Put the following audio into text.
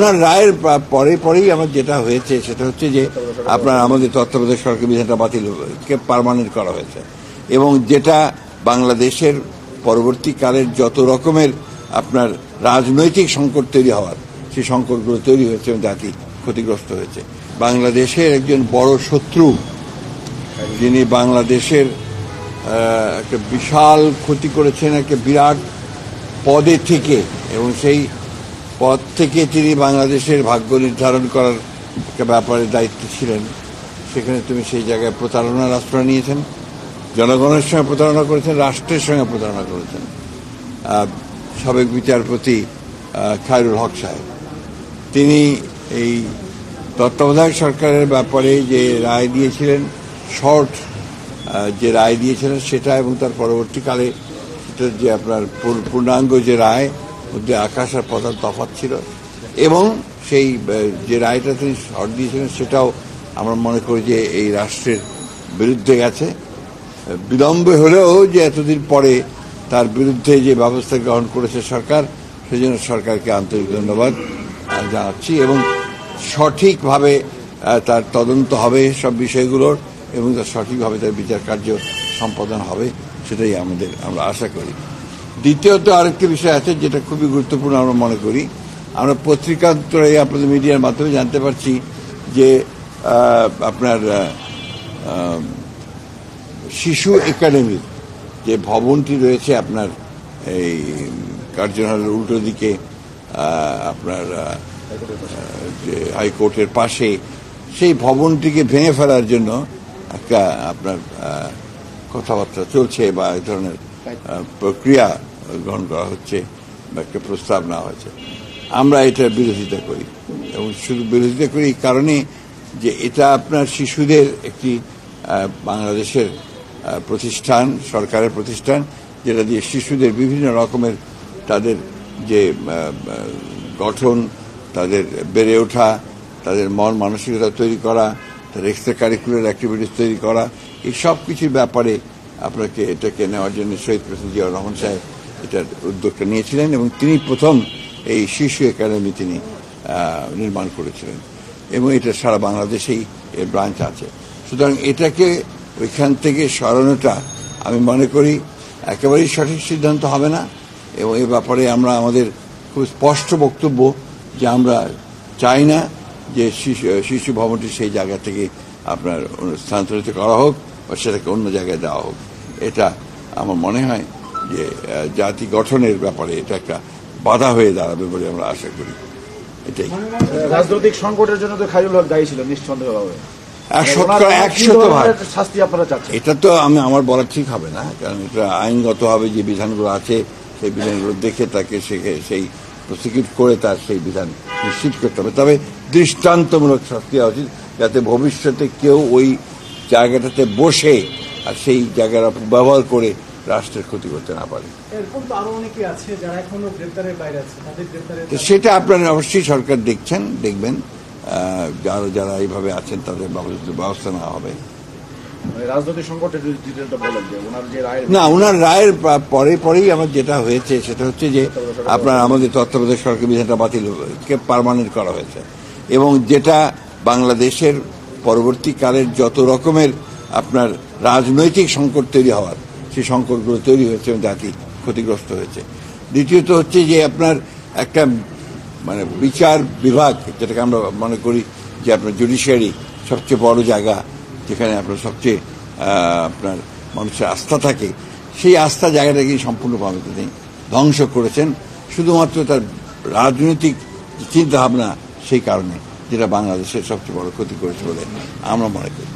ওনার রায়ের পরেই আমার যেটা হয়েছে সেটা হচ্ছে যে আপনার আমাদের তত্ত্বাবধায়ক সরকার বিধানটা বাতিলকে পার্মানেন্ট করা হয়েছে এবং যেটা বাংলাদেশের পরবর্তীকালের যত রকমের আপনার রাজনৈতিক সংকট তৈরি হওয়ার সেই সংকটগুলো তৈরি হয়েছে এবং জাতি ক্ষতিগ্রস্ত হয়েছে। বাংলাদেশের একজন বড় শত্রু যিনি বাংলাদেশের একটা বিশাল ক্ষতি করেছেন একটা বিরাট পদে থেকে এবং সেই পদ থেকে তিনি বাংলাদেশের ভাগ্য নির্ধারণ করার একটা ব্যাপারে দায়িত্ব ছিলেন। সেখানে তুমি সেই জায়গায় প্রতারণার আশ্রয় নিয়েছেন, জনগণের সঙ্গে প্রতারণা করেছেন, রাষ্ট্রের সঙ্গে প্রতারণা করেছেন। সাবেক বিচারপতি খায়রুল হক সাহেব তিনি এই তত্ত্বাবধায়ক সরকারের ব্যাপারে যে রায় দিয়েছিলেন, শর্ট যে রায় দিয়েছিলেন সেটা এবং তার পরবর্তীকালে সেটা যে আপনার পূর্ণাঙ্গ যে রায় মধ্যে আকাশ আর পাতাল তফাৎ ছিল এবং সেই যে রায়টা তিনি শর্ট দিয়েছিলেন সেটাও আমরা মনে করি যে এই রাষ্ট্রের বিরুদ্ধে গেছে। বিলম্বে হলেও যে এতদিন পরে তার বিরুদ্ধে যে ব্যবস্থা গ্রহণ করেছে সরকার, সেজন্য সরকারকে আন্তরিক ধন্যবাদ জানাচ্ছি এবং সঠিকভাবে তার তদন্ত হবে সব বিষয়গুলোর এবং তার সঠিকভাবে তার বিচার কার্য সম্পাদন হবে, সেটাই আমরা আশা করি। দ্বিতীয়ত আরেকটি বিষয় আছে যেটা খুবই গুরুত্বপূর্ণ আমরা মনে করি। আমরা পত্রিকান্তরে আপনাদের মিডিয়ার মাধ্যমে জানতে পারছি যে আপনার শিশু একাডেমির যে ভবনটি রয়েছে আপনার এই কার্জন উল্টো দিকে আপনার যে হাইকোর্টের পাশে, সেই ভবনটিকে ভেঙে ফেলার জন্য একটা আপনার কথাবার্তা চলছে বা এই ধরনের প্রক্রিয়া গ্রহণ করা হচ্ছে বা একটা প্রস্তাব নেওয়া হয়েছে। আমরা এটার বিরোধিতা করি এবং শুধু বিরোধিতা করি এই কারণে যে এটা আপনার শিশুদের একটি বাংলাদেশের প্রতিষ্ঠান, সরকারের প্রতিষ্ঠান, যেটা দিয়ে শিশুদের বিভিন্ন রকমের তাদের যে গঠন, তাদের বেড়ে ওঠা, তাদের মন মানসিকতা তৈরি করা, তাদের এক্সট্রা কারিকুলার অ্যাক্টিভিটিস তৈরি করা, এই সব কিছুর ব্যাপারে আপনাকে এটাকে নেওয়ার জন্য শহীদ প্রেসিডেন্ট জিয়াউর রহমান সাহেব এটার উদ্যোগটা নিয়েছিলেন এবং তিনি প্রথম এই শিশু একাডেমি তিনি নির্মাণ করেছিলেন এবং এটা সারা বাংলাদেশেই এর ব্রাঞ্চ আছে। সুতরাং এটাকে ওইখান থেকে সরানোটা আমি মনে করি একেবারেই সঠিক সিদ্ধান্ত হবে না এবং এ ব্যাপারে আমরা আমাদের খুব স্পষ্ট বক্তব্য যে আমরা চাই না যে শিশু ভবনটি সেই জায়গা থেকে আপনার স্থানান্তরিত করা হোক বা সেটাকে অন্য জায়গায় দেওয়া হোক। এটা আমার মনে হয় যে জাতি গঠনের ব্যাপারে এটা একটা বাধা হয়ে দাঁড়াবে বলে আমরা আশা করি। এটাই রাজনৈতিক সংকটের জন্য তো খায়রুল হক দায়ী ছিল নিঃসন্দেহভাবে, 100% শাস্তি আপনারা চাচ্ছেন। এটা তো আমার বলা ঠিক হবে না, কারণ এটা আইনগতভাবে যে বিধানগুলো আছে সেই বিধানগুলো দেখে তাকে সেই প্রসিকিউট করে তার সেই বিধান নিশ্চিত করতে হবে। তবে দৃষ্টান্তমূলক শাস্তি হওয়া উচিত যাতে ভবিষ্যতে কেউ ওই জায়গাটাতে বসে আর সেই জায়গার ব্যবহার করে রাষ্ট্রের ক্ষতি করতে না পারে। সেটা আপনারা অবশ্যই সরকার দেখবেন যারা এইভাবে আছেন তাদের ব্যবস্থা নেওয়া হবে। রাজনৈতিক সংকটের না, ওনার রায়ের পরেই আমার যেটা হয়েছে সেটা হচ্ছে যে আপনার আমাদের তত্ত্বাবধায়ক সরকার বিধানটা বাতিলকে পার্মানেন্ট করা হয়েছে এবং যেটা বাংলাদেশের পরবর্তীকালের যত রকমের আপনার রাজনৈতিক সংকট তৈরি হওয়ার সেই সংকটগুলো তৈরি হয়েছে এবং জাতি ক্ষতিগ্রস্ত হয়েছে। দ্বিতীয়ত হচ্ছে যে আপনার একটা মানে বিচার বিভাগ, যেটাকে আমরা মনে করি যে আপনার জুডিশিয়ারি সবচেয়ে বড় জায়গা, যেখানে আপনার সবচেয়ে আপনার মানুষের আস্থা থাকে, সেই আস্থা জায়গাটাকে সম্পূর্ণভাবে তিনি ধ্বংস করেছেন শুধুমাত্র তার রাজনৈতিক চিন্তাভাবনা সেই কারণে, যেটা বাংলাদেশের সবচেয়ে বড় ক্ষতি করেছে বলে আমরা মনে করি।